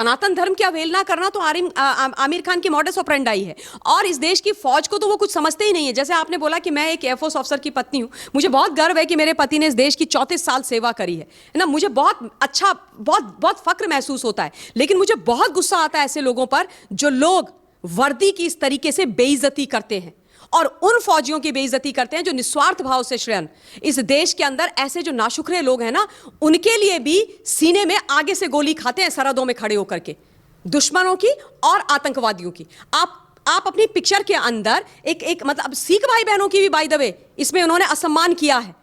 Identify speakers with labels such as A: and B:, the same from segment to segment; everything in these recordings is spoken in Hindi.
A: सनातन धर्म की अवहेलना करना तो आमिर खान की मॉडस ऑपरेंडाई है। और इस देश की फौज को तो वो कुछ समझते ही नहीं है। जैसे आपने बोला कि मैं एक एयरफोर्स ऑफिसर की पत्नी हूं, मुझे बहुत गर्व है कि मेरे पति ने इस देश की 34 साल सेवा करी है ना। मुझे बहुत अच्छा, बहुत बहुत फक्र महसूस होता है। लेकिन मुझे बहुत गुस्सा आता है ऐसे लोगों पर जो लोग वर्दी की इस तरीके से बेइज्जती करते हैं और उन फौजियों की बेइज्जती करते हैं जो निस्वार्थ भाव से श्रेयन इस देश के अंदर ऐसे जो नाशुक्रे लोग हैं ना, उनके लिए भी सीने में आगे से गोली खाते हैं सरहदों में खड़े होकर के, दुश्मनों की और आतंकवादियों की। आप अपनी पिक्चर के अंदर एक मतलब सिख भाई बहनों की भी बाय द वे इसमें उन्होंने असम्मान किया है।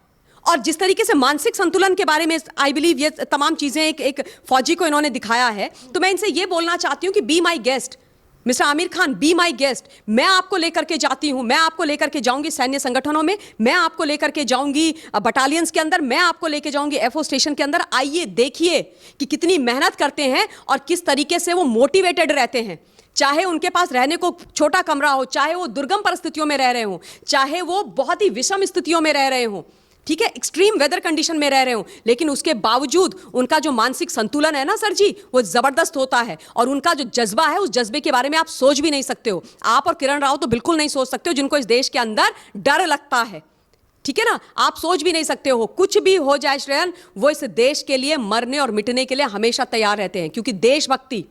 A: और जिस तरीके से मानसिक संतुलन के बारे में आई बिलीव ये तमाम चीजें एक फौजी को इन्होंने दिखाया है। तो मैं इनसे ये बोलना चाहती हूं कि be my guest mister Aamir Khan, be my guest. मैं आपको लेकर के जाती हूं, मैं आपको लेकर के जाऊंगी सैन्य संगठनों में, मैं आपको लेकर के जाऊंगी बटालियंस के अंदर, मैं आपको लेकर जाऊंगी एयरफोर्स स्टेशन के अंदर। आइए देखिए कि कितनी मेहनत करते हैं और किस तरीके से वो मोटिवेटेड रहते हैं। चाहे उनके पास रहने को छोटा कमरा हो, चाहे वो दुर्गम परिस्थितियों में रह रहे हो, चाहे वो बहुत ही विषम स्थितियों में रह रहे हो, ठीक है, एक्सट्रीम वेदर कंडीशन में रह रहे हो, लेकिन उसके बावजूद उनका जो मानसिक संतुलन है ना सर जी, वो जबरदस्त होता है। और उनका जो जज्बा है, उस जज्बे के बारे में आप सोच भी नहीं सकते हो। आप और किरण राव तो बिल्कुल नहीं सोच सकते हो, जिनको इस देश के अंदर डर लगता है, ठीक है ना। आप सोच भी नहीं सकते हो। कुछ भी हो जाए श्रेयन, वो इस देश के लिए मरने और मिटने के लिए हमेशा तैयार रहते हैं, क्योंकि देशभक्ति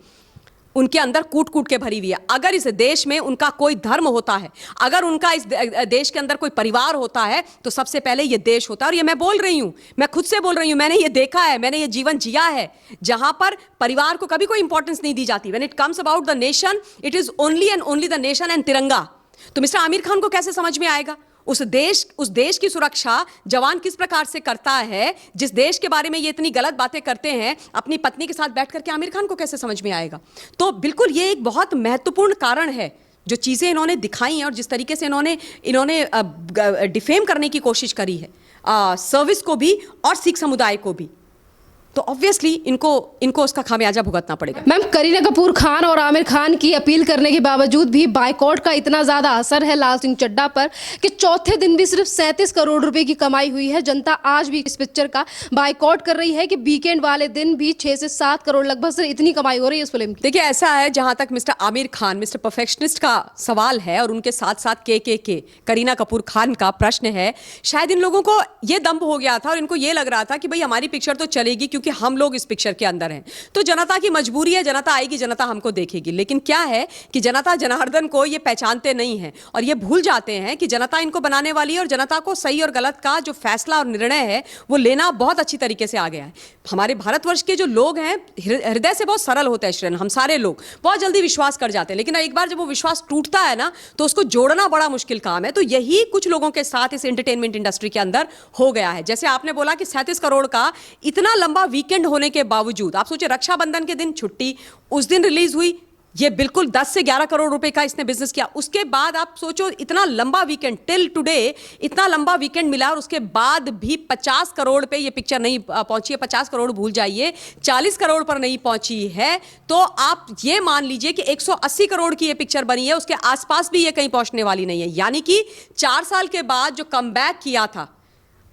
A: उनके अंदर कूट कूट के भरी हुई है। अगर इस देश में उनका कोई धर्म होता है, अगर उनका इस देश के अंदर कोई परिवार होता है, तो सबसे पहले ये देश होता है। और ये मैं बोल रही हूं, मैं खुद से बोल रही हूं, मैंने ये देखा है, मैंने ये जीवन जिया है, जहां पर परिवार को कभी कोई इंपॉर्टेंस नहीं दी जाती। When it comes about the nation, it is only and only the nation and तिरंगा। तो मिस्टर आमिर खान को कैसे समझ में आएगा उस देश की सुरक्षा जवान किस प्रकार से करता है? जिस देश के बारे में ये इतनी गलत बातें करते हैं, अपनी पत्नी के साथ बैठ करके आमिर खान को कैसे समझ में आएगा? तो बिल्कुल ये एक बहुत महत्वपूर्ण कारण है, जो चीजें इन्होंने दिखाई हैं और जिस तरीके से इन्होंने डिफेम करने की कोशिश करी है सर्विस को भी और सिख समुदाय को भी। तो ऑब्वियसली इनको उसका खामियाजा भुगतना पड़ेगा।
B: मैम, करीना कपूर खान और आमिर खान की अपील करने के बावजूद भी बाइकॉट का इतना ज्यादा असर है लाल सिंह चड्ढा पर कि चौथे दिन भी सिर्फ 37 करोड़ रुपए की कमाई हुई है। जनता आज भी इस पिक्चर का बाइकॉट कर रही है कि वीकेंड वाले दिन भी 6 से 7 करोड़ लगभग से इतनी कमाई हो रही है इस फिल्म की।
A: देखिए ऐसा है, जहां तक mister Aamir Khan mister perfectionist का सवाल है और उनके साथ साथ के करीना कपूर खान का प्रश्न है, शायद इन लोगों को यह दंभ हो गया था और इनको यह लग रहा था कि भाई हमारी पिक्चर तो चलेगी क्योंकि हम लोग इस पिक्चर के अंदर हैं। तो जनता की मजबूरी है, जनता आएगी, जनता हमको देखेगी। लेकिन क्या है कि जनता जनार्दन को ये पहचानते नहीं है और ये भूल जाते हैं कि जनता इनको बनाने वाली है और जनता को सही और गलत का जो फैसला और निर्णय है वो लेना बहुत अच्छी तरीके से आ गया है। हमारे भारतवर्ष के जो लोग हैं हृदय से बहुत सरल होते हैं श्रेन, हम सारे लोग बहुत जल्दी विश्वास कर जाते हैं, लेकिन एक बार जब वो विश्वास टूटता है ना, तो उसको जोड़ना बड़ा मुश्किल काम है। तो यही कुछ लोगों के साथ इस एंटरटेनमेंट इंडस्ट्री के अंदर हो गया है। जैसे आपने बोला कि 37 करोड़ का इतना लंबा वीकेंड होने के बावजूद, आप सोचिए रक्षाबंधन के दिन छुट्टी, उस दिन रिलीज हुई, ये बिल्कुल 10 से 11 करोड़ रुपए का इसने बिजनेस किया। उसके बाद आप सोचो इतना लंबा वीकेंड, टिल टुडे इतना लंबा वीकेंड मिला और उसके बाद भी 50 करोड़ पे ये पिक्चर नहीं पहुंची है। 50 करोड़ भूल जाइए, 40 करोड़ पर नहीं पहुंची है। तो आप ये मान लीजिए कि 180 करोड़ की ये पिक्चर बनी है, उसके आसपास भी ये कहीं पहुंचने वाली नहीं है। यानी कि 4 साल के बाद जो कमबैक किया था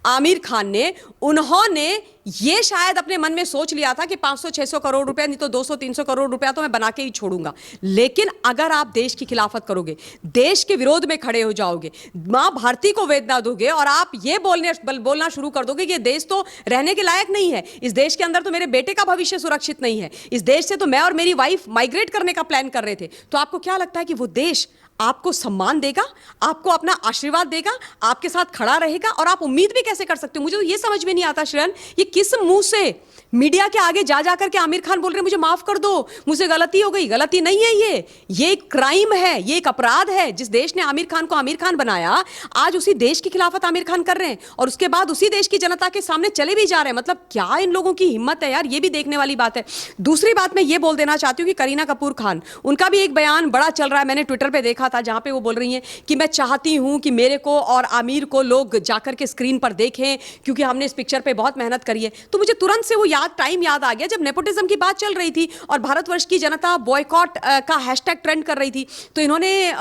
A: आमिर खान ने, उन्होंने ये शायद अपने मन में सोच लिया था कि 500-600 करोड़ रुपया नहीं तो 200-300 करोड़ रुपया तो मैं बना के ही छोड़ूंगा। लेकिन अगर आप देश की खिलाफत करोगे, देश के विरोध में खड़े हो जाओगे, मां भारती को वेदना दोगे और आप ये बोलना शुरू कर दोगे कि ये देश तो रहने के लायक नहीं है, इस देश के अंदर तो मेरे बेटे का भविष्य सुरक्षित नहीं है, इस देश से तो मैं और मेरी वाइफ माइग्रेट करने का प्लान कर रहे थे, तो आपको क्या लगता है कि वो देश आपको सम्मान देगा, आपको अपना आशीर्वाद देगा, आपके साथ खड़ा रहेगा? और आप उम्मीद भी कैसे कर सकते हो? मुझे तो ये समझ में नहीं आता श्रेयन, ये किस मुंह से मीडिया के आगे जा जाकर के आमिर खान बोल रहे हैं मुझे माफ कर दो, मुझसे गलती हो गई। गलती नहीं है, ये एक क्राइम है, ये एक अपराध है। जिस देश ने आमिर खान को आमिर खान बनाया, आज उसी देश की खिलाफत आमिर खान कर रहे हैं और उसके बाद उसी देश की जनता के सामने चले भी जा रहे हैं। मतलब क्या इन लोगों की हिम्मत है यार, ये भी देखने वाली बात है। दूसरी बात मैं ये बोल देना चाहती हूँ कि करीना कपूर खान, उनका भी एक बयान बड़ा चल रहा है, मैंने ट्विटर पे देखा था, जहां पे वो बोल रही हैं कि मैं चाहती हूं कि मेरे को और आमिर को लोग जाकर के स्क्रीन पर देखें क्योंकि हमने इस पिक्चर पे बहुत मेहनत करी है। तो मुझे तुरंत से वो याद टाइम याद आ गया जब नेपोटिज्म की बात चल रही थी और भारतवर्ष की जनता बॉयकॉट का हैशटैग ट्रेंड कर रही थी, तो इन्होंने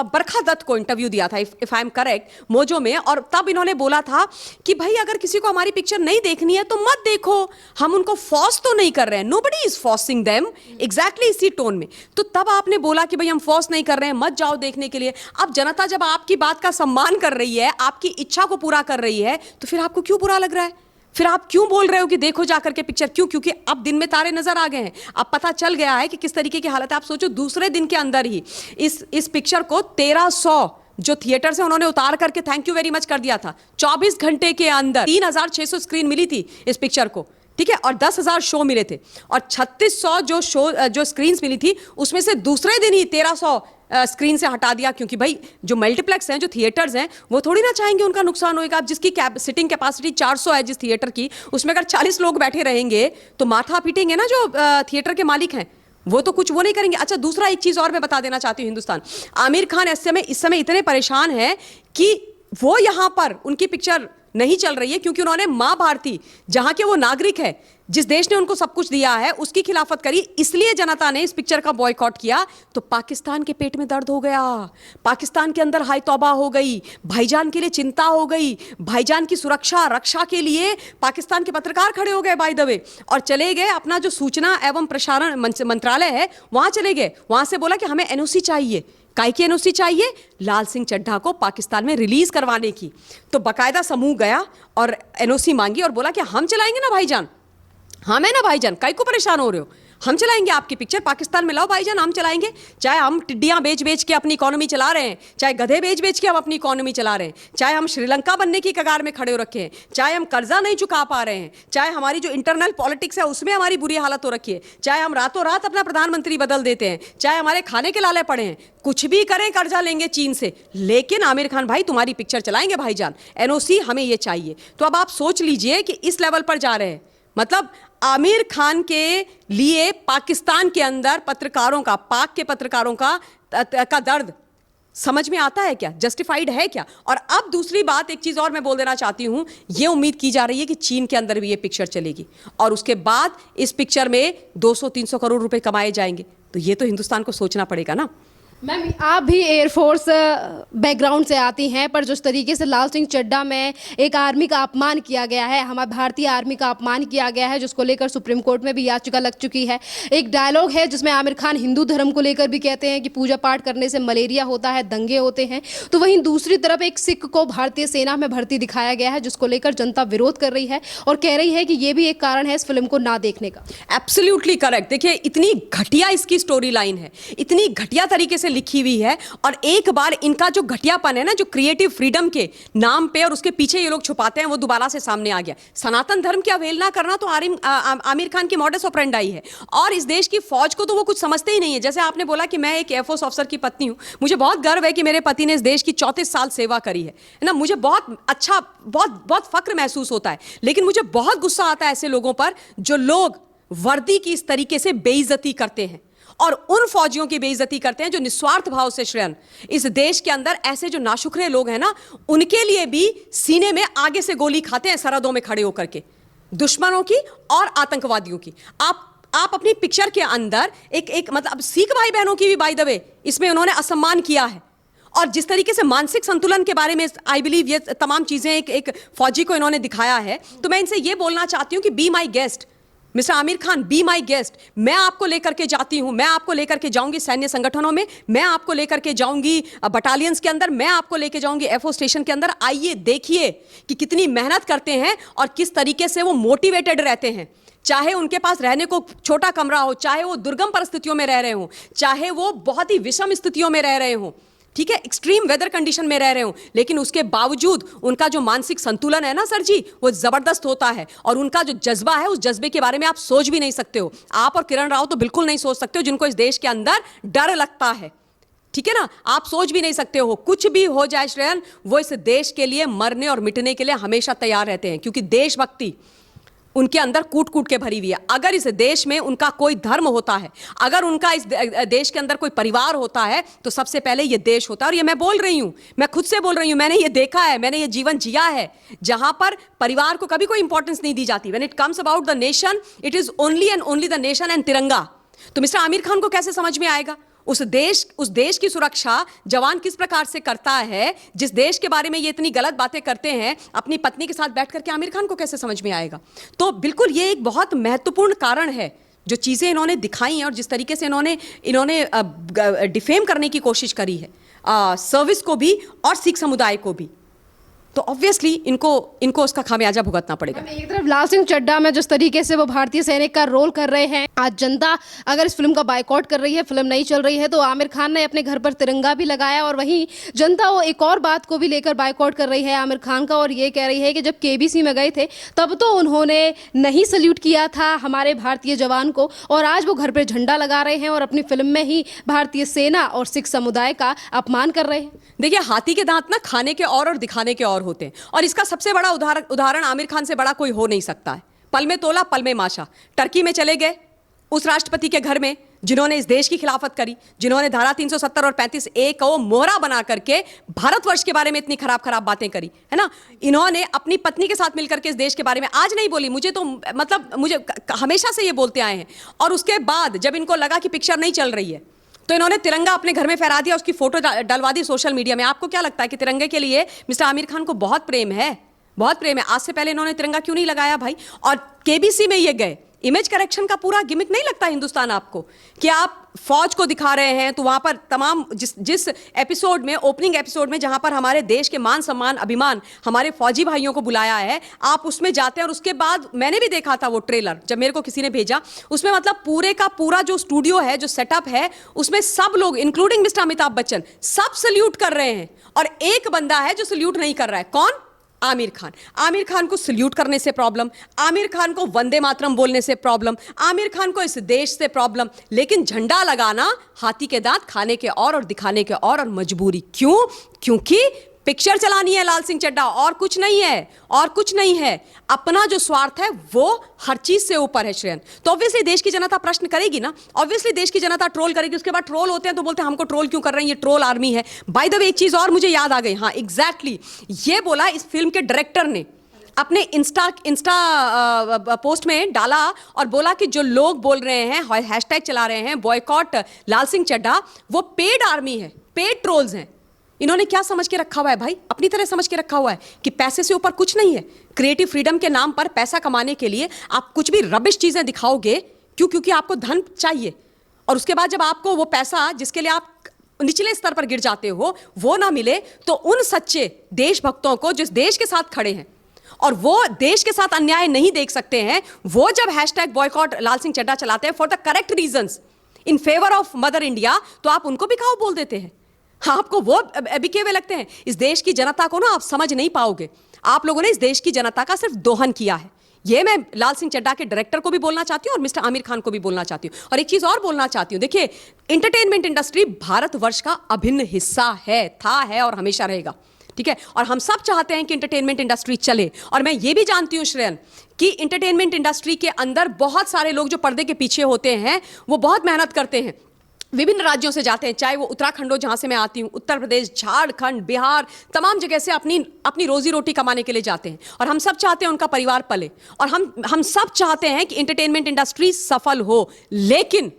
A: बरखा दत्त को इंटरव्यू दिया था, if I am correct, mojo में, और तब इन्होंने बोला था कि भाई अगर किसी को हमारी पिक्चर नहीं देखनी है तो मत देखो, हम उनको फोर्स तो नहीं कर रहे हैं, nobody is forcing them, exactly इसी टोन में। तो तब आपने बोला कि भाई हम फोर्स नहीं कर रहे हैं, मत जाओ देखने के लिए। अब जनता जब आपकी बात का सम्मान कर रही है, आपकी इच्छा को पूरा कर रही है, तो फिर आपको क्यों बुरा लग रहा है? फिर आप क्यों बोल रहे हो कि देखो जाकर के पिक्चर? क्यों? क्योंकि अब दिन में तारे नजर आ गए हैं, अब पता चल गया है कि किस तरीके की हालत है। आप सोचो दूसरे दिन के अंदर ही इस पिक्चर को 1300 जो थिएटर से उन्होंने उतार करके थैंक यू वेरी मच कर दिया था। 24 घंटे के अंदर 3600 स्क्रीन मिली थी इस पिक्चर को, ठीक है, और 10,000 शो मिले थे, और 3600 जो स्क्रीन्स मिली थी उसमें से दूसरे दिन ही 1300 स्क्रीन से हटा दिया, क्योंकि भाई जो मल्टीप्लेक्स हैं, जो थिएटर्स हैं, वो थोड़ी ना चाहेंगे उनका नुकसान होएगा। अब जिसकी सिटिंग कैपेसिटी 400 है जिस थिएटर की, उसमें अगर 40 लोग बैठे रहेंगे तो माथा पीटेंगे ना जो थिएटर के मालिक हैं, वो तो कुछ वो नहीं करेंगे। अच्छा, दूसरा एक चीज और मैं बता देना चाहती हूँ, हिंदुस्तान, आमिर खान इस समय इतने परेशान है कि वो यहां पर उनकी पिक्चर नहीं चल रही है क्योंकि उन्होंने मां भारती, जहां के वो नागरिक है, जिस देश ने उनको सब कुछ दिया है, उसकी खिलाफत करी, इसलिए जनता ने इस पिक्चर का बॉयकॉट किया। तो पाकिस्तान के पेट में दर्द हो गया, पाकिस्तान के अंदर हाय तौबा हो गई, भाईजान के लिए चिंता हो गई, भाईजान की सुरक्षा रक्षा के लिए पाकिस्तान के पत्रकार खड़े हो गए बाय द वे, और चले गए अपना जो सूचना एवं प्रसारण मंत्रालय है वहां चले गए, वहां से बोला कि हमें एनओसी चाहिए। काय की एनओसी चाहिए? लाल सिंह चड्ढा को पाकिस्तान में रिलीज करवाने की। तो बकायदा समूह गया और एनओसी मांगी और बोला कि हम चलाएंगे ना भाईजान, हम है ना भाईजान, काय को परेशान हो रहे हो, हम चलाएंगे आपकी पिक्चर, पाकिस्तान में लाओ भाईजान, हम चलाएंगे। चाहे हम टिड्डियां बेच बेच के अपनी इकोनॉमी चला रहे हैं, चाहे गधे बेच बेच के हम अपनी इकोनॉमी चला रहे हैं, चाहे हम श्रीलंका बनने की कगार में खड़े हो रखे हैं, चाहे हम कर्जा नहीं चुका पा रहे हैं, चाहे हमारी जो इंटरनल पॉलिटिक्स है उसमें हमारी बुरी हालत हो रखी है, चाहे हम रातों रात अपना प्रधानमंत्री बदल देते हैं, चाहे हमारे खाने के लाले पड़े हैं, कुछ भी करें, कर्जा लेंगे चीन से, लेकिन आमिर खान भाई तुम्हारी पिक्चर चलाएंगे भाईजान, एनओसी हमें ये चाहिए। तो अब आप सोच लीजिए कि इस लेवल पर जा रहे हैं। मतलब आमिर खान के लिए पाकिस्तान के अंदर पत्रकारों का, पाक के पत्रकारों का दर्द समझ में आता है क्या? जस्टिफाइड है क्या? और अब दूसरी बात, एक चीज और मैं बोल देना चाहती हूं, यह उम्मीद की जा रही है कि चीन के अंदर भी यह पिक्चर चलेगी और उसके बाद इस पिक्चर में 200-300 करोड़ रुपए कमाए जाएंगे। तो यह तो हिंदुस्तान को सोचना पड़ेगा ना।
B: मैम, आप भी एयरफोर्स बैकग्राउंड से आती हैं, पर जिस तरीके से लाल सिंह चड्ढा में एक आर्मी का अपमान किया गया है, हमारी भारतीय आर्मी का अपमान किया गया है, जिसको लेकर सुप्रीम कोर्ट में भी याचिका लग चुकी है। एक डायलॉग है जिसमें आमिर खान हिंदू धर्म को लेकर भी कहते हैं कि पूजा पाठ करने से मलेरिया होता है, दंगे होते हैं। तो वहीं दूसरी तरफ एक सिख को भारतीय सेना में भर्ती दिखाया गया है, जिसको लेकर जनता विरोध कर रही है और कह रही है कि ये भी एक कारण है इस फिल्म को ना देखने का।
A: Absolutely correct. देखिए, इतनी घटिया इसकी स्टोरी लाइन है, इतनी घटिया तरीके से लिखी हुई है, और एक बार इनका जो घटियापन है ना, जो क्रिएटिव फ्रीडम के नाम पे और उसके पीछे ये लोग छुपाते हैं, वो दोबारा से सामने आ गया। सनातन धर्म की अवहेलना करना तो आमिर खान की मॉडस ऑपरेंडाई है, और इस देश की फौज को तो वो कुछ समझते ही नहीं है। जैसे आपने बोला कि मैं एक एयरफोर्स ऑफिसर की पत्नी हूं, मुझे बहुत गर्व है कि मेरे पति ने इस देश की 34 साल सेवा करी है ना, मुझे बहुत अच्छा, बहुत बहुत फक्र महसूस होता है। लेकिन मुझे बहुत गुस्सा आता है ऐसे लोगों पर जो लोग वर्दी की इस तरीके से बेइज्जती करते हैं, और उन फौजियों की बेइज्जती करते हैं जो निस्वार्थ भाव से श्रेयन इस देश के अंदर ऐसे जो नाशुक्रे लोग हैं ना, उनके लिए भी सीने में आगे से गोली खाते हैं सरहदों में खड़े होकर के, दुश्मनों की और आतंकवादियों की। आप अपनी पिक्चर के अंदर एक मतलब सिख भाई बहनों की भी बाय द वे इसमें उन्होंने असम्मान किया है, और जिस तरीके से मानसिक संतुलन के बारे में आई बिलीव ये तमाम चीजें एक फौजी को इन्होंने दिखाया है। तो मैं इनसे ये बोलना चाहती हूं कि be my guest, mister Aamir Khan, be my guest. मैं आपको लेकर के जाती हूं, मैं आपको लेकर के जाऊंगी सैन्य संगठनों में, मैं आपको लेकर के जाऊंगी बटालियंस के अंदर, मैं आपको लेकर जाऊंगी एयरफोर्स स्टेशन के अंदर। आइए देखिए कि कितनी मेहनत करते हैं और किस तरीके से वो मोटिवेटेड रहते हैं, चाहे उनके पास रहने को छोटा कमरा हो, चाहे वो दुर्गम परिस्थितियों में रह रहे हो, चाहे वो बहुत ही विषम स्थितियों में रह रहे हो, ठीक है, एक्सट्रीम वेदर कंडीशन में रह रहे हो, लेकिन उसके बावजूद उनका जो मानसिक संतुलन है ना सर जी, वो जबरदस्त होता है। और उनका जो जज्बा है, उस जज्बे के बारे में आप सोच भी नहीं सकते हो। आप और किरण राव तो बिल्कुल नहीं सोच सकते हो, जिनको इस देश के अंदर डर लगता है, ठीक है ना, आप सोच भी नहीं सकते हो। कुछ भी हो जाए श्रेयन, वो इस देश के लिए मरने और मिटने के लिए हमेशा तैयार रहते हैं, क्योंकि देशभक्ति उनके अंदर कूट कूट के भरी हुई है। अगर इस देश में उनका कोई धर्म होता है, अगर उनका इस देश के अंदर कोई परिवार होता है, तो सबसे पहले ये देश होता है। और ये मैं बोल रही हूं, मैं खुद से बोल रही हूं, मैंने ये देखा है, मैंने ये जीवन जिया है, जहां पर परिवार को कभी कोई इंपॉर्टेंस नहीं दी जाती। When it comes about the nation, it is only and only the nation and तिरंगा। तो मिस्टर आमिर खान को कैसे समझ में आएगा उस देश की सुरक्षा जवान किस प्रकार से करता है, जिस देश के बारे में ये इतनी गलत बातें करते हैं अपनी पत्नी के साथ बैठ करके, आमिर खान को कैसे समझ में आएगा? तो बिल्कुल ये एक बहुत महत्वपूर्ण कारण है, जो चीजें इन्होंने दिखाई हैं और जिस तरीके से इन्होंने डिफेम करने की कोशिश करी है सर्विस को भी और सिख समुदाय को भी। तो ऑब्वियसली इनको उसका खामियाजा भुगतना पड़ेगा।
B: एक तरफ लाल सिंह चड्ढा में जिस तरीके से वो भारतीय सैनिक का रोल कर रहे हैं, आज जनता अगर इस फिल्म का बायकॉट कर रही है, फिल्म नहीं चल रही है, तो आमिर खान ने अपने घर पर तिरंगा भी लगाया। और वहीं जनता वो एक और बात को भी लेकर बायकॉट कर रही है आमिर खान का, और ये कह रही है कि जब केबीसी में गए थे तब तो उन्होंने नहीं सल्यूट किया था हमारे भारतीय जवान को, और आज वो घर पर झंडा लगा रहे हैं और अपनी फिल्म में ही भारतीय सेना और सिख समुदाय का अपमान कर रहे हैं।
A: देखिए, हाथी के दांत ना खाने के और दिखाने के और होते हैं, और इसका सबसे बड़ा उदाहरण आमिर खान से बड़ा कोई हो नहीं सकता है। पल में तोला पल में माशा। टर्की में चले गए उस राष्ट्रपति के घर में जिन्होंने इस देश की खिलाफत करी, जिन्होंने धारा 370 और 35A को मोहरा बना करके भारतवर्ष के बारे में इतनी खराब खराब बातें करी, है ना। इन्होंने अपनी पत्नी के साथ मिलकर के इस देश के बारे में आज नहीं बोली, मुझे हमेशा से ये बोलते आए हैं। और उसके बाद जब इनको लगा कि पिक्चर नहीं चल रही है, तो इन्होंने तिरंगा अपने घर में फहरा दिया, उसकी फोटो डलवा दी सोशल मीडिया में। आपको क्या लगता है कि तिरंगे के लिए मिस्टर आमिर खान को बहुत प्रेम है? बहुत प्रेम है। आज से पहले इन्होंने तिरंगा क्यों नहीं लगाया भाई? और केबीसी में ये गए, इमेज करेक्शन का पूरा गिमिक नहीं लगता हिंदुस्तान आपको कि आप फौज को दिखा रहे हैं? तो वहां पर तमाम जिस एपिसोड में, ओपनिंग एपिसोड में, जहां पर हमारे देश के मान सम्मान अभिमान हमारे फौजी भाइयों को बुलाया है, आप उसमें जाते हैं। और उसके बाद मैंने भी देखा था वो ट्रेलर, जब मेरे को किसी ने भेजा, उसमें मतलब पूरे का पूरा जो स्टूडियो है, जो सेटअप है, उसमें सब लोग इंक्लूडिंग मिस्टर अमिताभ बच्चन सब सल्यूट कर रहे हैं, और एक बंदा है जो सल्यूट नहीं कर रहा है। कौन? आमिर खान। आमिर खान को सल्यूट करने से प्रॉब्लम, आमिर खान को वंदे मातरम बोलने से प्रॉब्लम, आमिर खान को इस देश से प्रॉब्लम, लेकिन झंडा लगाना हाथी के दांत खाने के और दिखाने के और मजबूरी। क्यों? क्योंकि पिक्चर चलानी है लाल सिंह चड्ढा, और कुछ नहीं है, और कुछ नहीं है। अपना जो स्वार्थ है वो हर चीज से ऊपर है श्रेयन। तो ऑब्वियसली देश की जनता प्रश्न करेगी ना, ऑब्वियसली देश की जनता ट्रोल करेगी। उसके बाद ट्रोल होते हैं तो बोलते हैं हमको ट्रोल क्यों कर रहे हैं, ये ट्रोल आर्मी है। बाय द वे, एक चीज और मुझे याद आ गई। हाँ एग्जैक्टली, ये बोला इस फिल्म के डायरेक्टर ने अपने इंस्टा पोस्ट में डाला और बोला कि जो लोग बोल रहे हैं, हैशटैग चला रहे हैं बॉयकॉट लाल सिंह चड्ढा, वो पेड आर्मी है, पेड ट्रोल्स हैं। इन्होंने क्या समझ के रखा हुआ है भाई? अपनी तरह समझ के रखा हुआ है कि पैसे से ऊपर कुछ नहीं है। क्रिएटिव फ्रीडम के नाम पर पैसा कमाने के लिए आप कुछ भी रबिश चीजें दिखाओगे। क्यों? क्योंकि आपको धन चाहिए, और उसके बाद जब आपको वो पैसा जिसके लिए आप निचले स्तर पर गिर जाते हो वो ना मिले, तो उन सच्चे देशभक्तों को जिस देश के साथ खड़े हैं और वो देश के साथ अन्याय नहीं देख सकते हैं, वो जब हैशटैग बॉयकॉट लाल सिंह चड्ढा चलाते हैं for the correct reasons in favour of mother India, तो आप उनको बिकाऊ बोल देते हैं। आपको वो बिके हुए लगते हैं। इस देश की जनता को ना आप समझ नहीं पाओगे। आप लोगों ने इस देश की जनता का सिर्फ दोहन किया है। ये मैं लाल सिंह चड्ढा के डायरेक्टर को भी बोलना चाहती हूँ और मिस्टर आमिर खान को भी बोलना चाहती हूँ। और एक चीज और बोलना चाहती हूँ, देखिए, एंटरटेनमेंट इंडस्ट्री भारतवर्ष का अभिन्न हिस्सा है, था, है और हमेशा रहेगा, ठीक है। और हम सब चाहते हैं कि एंटरटेनमेंट इंडस्ट्री चले। और मैं ये भी जानती हूँ श्रेयन कि एंटरटेनमेंट इंडस्ट्री के अंदर बहुत सारे लोग जो पर्दे के पीछे होते हैं, वो बहुत मेहनत करते हैं, विभिन्न राज्यों से जाते हैं, चाहे वो उत्तराखंड हो जहां से मैं आती हूं, उत्तर प्रदेश, झारखंड, बिहार, तमाम जगह से अपनी रोजी रोटी कमाने के लिए जाते हैं। और हम सब चाहते हैं उनका परिवार पले, और हम सब चाहते हैं कि एंटरटेनमेंट इंडस्ट्री सफल हो। लेकिन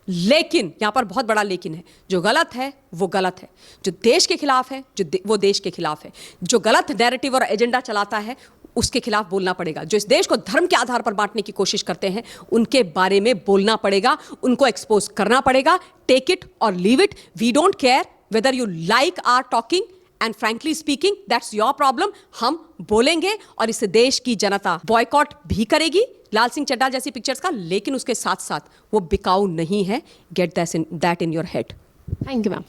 A: यहां पर बहुत बड़ा लेकिन है। जो गलत है वो गलत है, जो देश के खिलाफ है वो देश के खिलाफ है, जो गलत नैरेटिव और एजेंडा चलाता है उसके खिलाफ बोलना पड़ेगा। जो इस देश को धर्म के आधार पर बांटने की कोशिश करते हैं उनके बारे में बोलना पड़ेगा, उनको एक्सपोज करना पड़ेगा। Take it or leave it, we don't care whether you like our talking, and frankly speaking that's your problem. हम बोलेंगे और इस देश की जनता बॉयकॉट भी करेगी लाल सिंह चड्ढा जैसी पिक्चर्स का, लेकिन उसके साथ साथ वो बिकाऊ नहीं है। Get that in your head.
B: Thank you ma'am.